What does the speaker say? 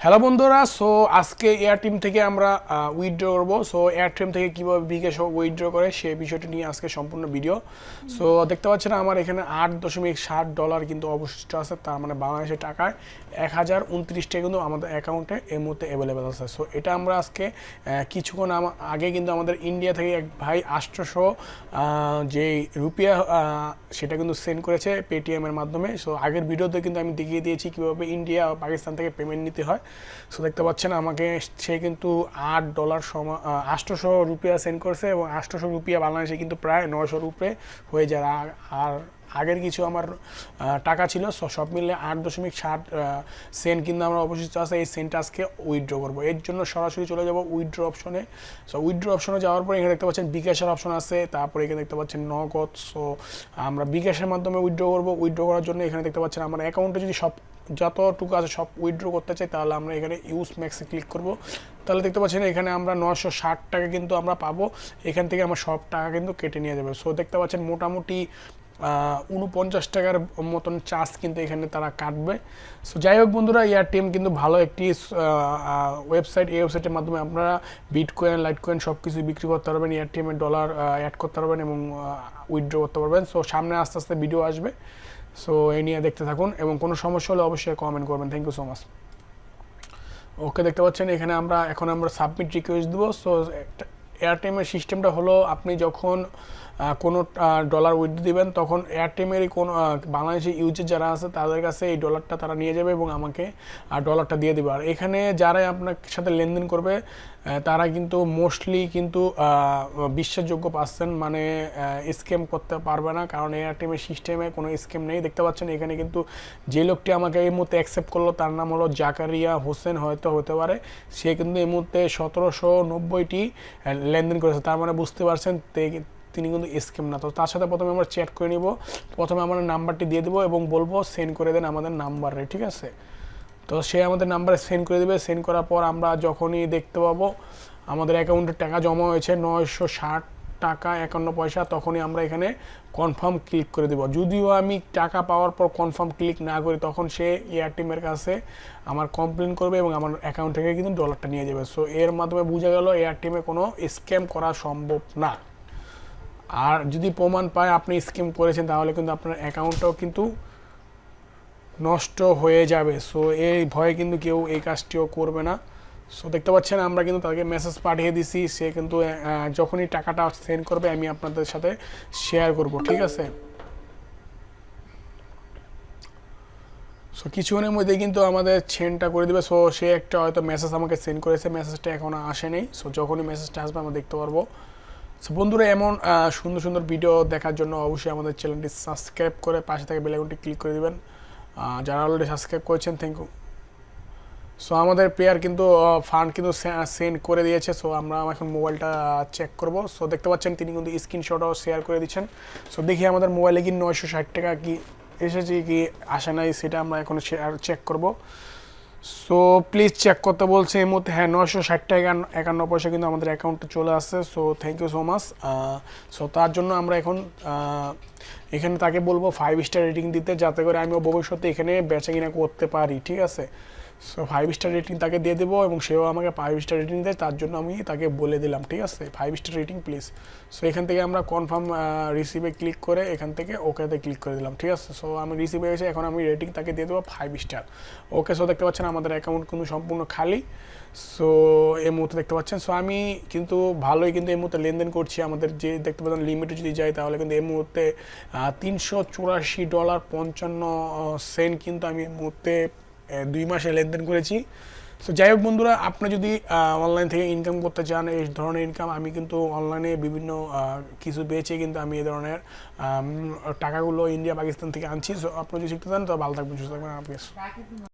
Hello বন্ধুরা, so আজকে air team থেকে আমরা উইথড্র করবো। সো এয়ার টিম থেকে কীভাবে বিকাশ উইথড্র করে সেই বিষয়টি নিয়ে আজকে সম্পূর্ণ ভিডিও। সো দেখতে পাচ্ছেন আমার এখানে $8.60 কিন্তু অবশিষ্ট আছে, তার মানে বাংলাদেশের টাকায় 1029 কিন্তু আমাদের অ্যাকাউন্টে এই মুহূর্তে অ্যাভেলেবেল আছে। সো এটা আমরা আজকে কিছুক্ষণ আগে কিন্তু আমাদের ইন্ডিয়া থেকে এক ভাই 800 যে রুপিয়া সেটা কিন্তু সেন্ড করেছে পেটিএমের মাধ্যমে। সো আগের ভিডিওতে কিন্তু আমি দেখিয়ে দিয়েছি কীভাবে ইন্ডিয়া ও পাকিস্তান থেকে পেমেন্ট নিতে হয়। সো দেখতে পাচ্ছেন আমাকে সে কিন্তু $8 সমান 800 রুপিয়া সেন্ড করছে, এবং 800 রুপিয়া বাংলাদেশে কিন্তু প্রায় 900 রুপে হয়ে যায়। আর আগের কিছু আমার টাকা ছিল, সব মিলে 8.60 সেন্ট কিন্তু আমরা অবশিষ্ট আছে। এই সেন্টটা আজকে উইথড্র করবো, এর জন্য সরাসরি চলে যাব উইথড্র অপশনে। সো উইথড্র অপশনে যাওয়ার পর এখানে দেখতে পাচ্ছেন বিকাশের অপশন আছে, তারপরে এখানে দেখতে পাচ্ছেন নগদ। সো আমরা বিকাশের মাধ্যমে উইথড্র করবো। উইথড্র করার জন্য এখানে দেখতে পাচ্ছেন আমার অ্যাকাউন্টে যদি সব যতটুকু আছে সব উইথড্র করতে চাই, তাহলে আমরা এখানে ইউজ ম্যাক্সে ক্লিক করব। তাহলে দেখতে পাচ্ছেন এখানে আমরা 960 টাকা কিন্তু আমরা পাবো। এখান থেকে আমার সব টাকা কিন্তু কেটে নিয়ে যাবে। সো দেখতে পাচ্ছেন মোটামুটি 49 টাকার মতন চার্জ কিন্তু এখানে তারা কাটবে। সো যাই হোক বন্ধুরা, এয়ার টিম কিন্তু ভালো একটি ওয়েবসাইট। এই ওয়েবসাইটের মাধ্যমে আপনারা বিটকয়েন, লাইটকয়েন সব কিছু বিক্রি করতে পারবেন, এয়ার টিমের ডলার অ্যাড করতে পারবেন এবং উইথড্র করতে পারবেন। সো সামনে আস্তে আস্তে ভিডিও আসবে, সো এই নিয়ে দেখতে থাকুন, এবং কোনো সমস্যা হলে অবশ্যই কমেন্ট করবেন। Thank you so much. Okay, দেখতে পাচ্ছেন এখানে এখন আমরা সাবমিট রিকোয়েস্ট দেবো। সো এয়ারটেমের সিস্টেমটা হলো, আপনি যখন কোনো ডলার উইথড্র দিবেন, তখন এয়ারটেমেরই কোনো বাংলাদেশি ইউজার যারা আছে তাদের কাছে এই ডলারটা তারা নিয়ে যাবে এবং আমাকে ডলারটা দিয়ে দেবে। আর এখানে যারাই আপনার সাথে লেনদেন করবে তারা কিন্তু মোস্টলি কিন্তু বিশ্বাসযোগ্য পাচ্ছেন, মানে স্ক্যাম করতে পারবে না, কারণ এয়ারটেমের সিস্টেমে কোনো স্ক্যাম নেই। দেখতে পাচ্ছেন এখানে কিন্তু যে লোকটি আমাকে এই মুহূর্তে অ্যাকসেপ্ট করলো তার নাম হলো জাকারিয়া হোসেন, হয়তো হতে পারে। সে কিন্তু এই মুহূর্তে 1790টি লেনদেন করেছে, তার মানে বুঝতে পারছেন তিনি কিন্তু স্ক্যাম না। তো তার সাথে প্রথমে আমরা চ্যাট করে নিব, প্রথমে আমরা নাম্বারটি দিয়ে দেবো এবং বলবো সেন্ড করে দেন আমাদের নাম্বারে, ঠিক আছে? তো সে আমাদের নাম্বারে সেন্ড করে দেবে। সেন্ড করার পর আমরা যখনই দেখতে পাবো আমাদের অ্যাকাউন্টে টাকা জমা হয়েছে 960 টাকা 51 পয়সা, তখনই আমরা এখানে কনফার্ম ক্লিক করে দেবো। যদিও আমি টাকা পাওয়ার পর কনফার্ম ক্লিক না করি, তখন সে এয়ারটেমের কাছে আমার কমপ্লেন করবে এবং আমার অ্যাকাউন্ট থেকে কিন্তু ডলারটা নিয়ে যাবে। সো এর মাধ্যমে বোঝা গেল এয়ারটেমে কোনো স্ক্যাম করা সম্ভব না। আর যদি প্রমাণ পায় আপনি স্ক্যাম করেছেন, তাহলে কিন্তু আপনার অ্যাকাউন্টটাও কিন্তু নষ্ট হয়ে যাবে। সো এই ভয়ে কিন্তু কেউ এই কাজটিও করবে না। সো দেখতে পাচ্ছেন আমরা কিন্তু তাকে মেসেজ পাঠিয়ে দিছি, সে কিন্তু যখনই টাকাটা সেন্ড করবে আমি আপনাদের সাথে শেয়ার করব, ঠিক আছে? সো কিছুক্ষণের মধ্যে কিন্তু আমাদের সেন্ডটা করে দেবে। সো সে একটা হয়তো মেসেজ আমাকে সেন্ড করেছে, মেসেজটা এখনও আসেনি। সো যখনই মেসেজটা আসবে আমরা দেখতে পারবো। সো বন্ধুরা, এমন সুন্দর সুন্দর ভিডিও দেখার জন্য অবশ্যই আমাদের চ্যানেলটি সাবস্ক্রাইব করে পাশে থেকে বেল আইকনটি ক্লিক করে দেবেন। যারা অলরেডি সাবস্ক্রাইব করেছেন, থ্যাংক ইউ। সো আমাদের প্লেয়ার কিন্তু ফান্ড কিন্তু সেন্ড করে দিয়েছে। সো আমরা এখন মোবাইলটা চেক করব। সো দেখতে পাচ্ছেন তিনি কিন্তু স্ক্রিনশটও শেয়ার করে দিচ্ছেন। সো দেখি আমাদের মোবাইলে কি 960 টাকা কি এসেছে কি আসে নাই, সেটা আমরা এখন চেক করব। সো প্লিজ চেক করতে বলছে এই মুহূর্তে। হ্যাঁ, 960 টাকা 51 পয়সা কিন্তু আমাদের অ্যাকাউন্টে চলে আসছে। So thank you so much. So তার জন্য আমরা এখন এখানে তাকে বলবো 5 স্টার রেটিং দিতে, যাতে করে আমিও ভবিষ্যতে এখানে বেচা কিনা করতে পারি, ঠিক আছে? সো 5 স্টার রেটিং তাকে দিয়ে দেবো এবং সেও আমাকে 5 স্টার রেটিং দেয়, তার জন্য আমি তাকে বলে দিলাম, ঠিক আছে? 5 স্টার রেটিং প্লিজ। সো এখান থেকে আমরা কনফার্ম রিসিভে ক্লিক করে এখান থেকে ওকেতে ক্লিক করে দিলাম, ঠিক আছে? সো আমি রিসিভে এসে এখন আমি রেটিং তাকে দিয়ে দেবো 5 স্টার। ওকে, সো দেখতে পাচ্ছেন আমাদের অ্যাকাউন্ট কিন্তু সম্পূর্ণ খালি। সো এই মুহূর্তে দেখতে পাচ্ছেন, সো আমি কিন্তু ভালোই কিন্তু এই মুহূর্তে লেনদেন করছি। আমাদের যে দেখতে পাচ্ছেন লিমিটে যদি যাই, তাহলে কিন্তু এই মুহূর্তে $384.55 কিন্তু আমি এই মুহূর্তে 2 মাসে লেনদেন করেছি। সো যাই হোক বন্ধুরা, আপনি যদি অনলাইন থেকে ইনকাম করতে চান এই ধরনের ইনকাম, আমি কিন্তু অনলাইনে বিভিন্ন কিছু বেচে কিন্তু আমি এই ধরনের টাকাগুলো ইন্ডিয়া পাকিস্তান থেকে আনছি। সো আপনি যদি শিখতে চান তো ভালো থাকবেন, সুস্থ থাকবেন।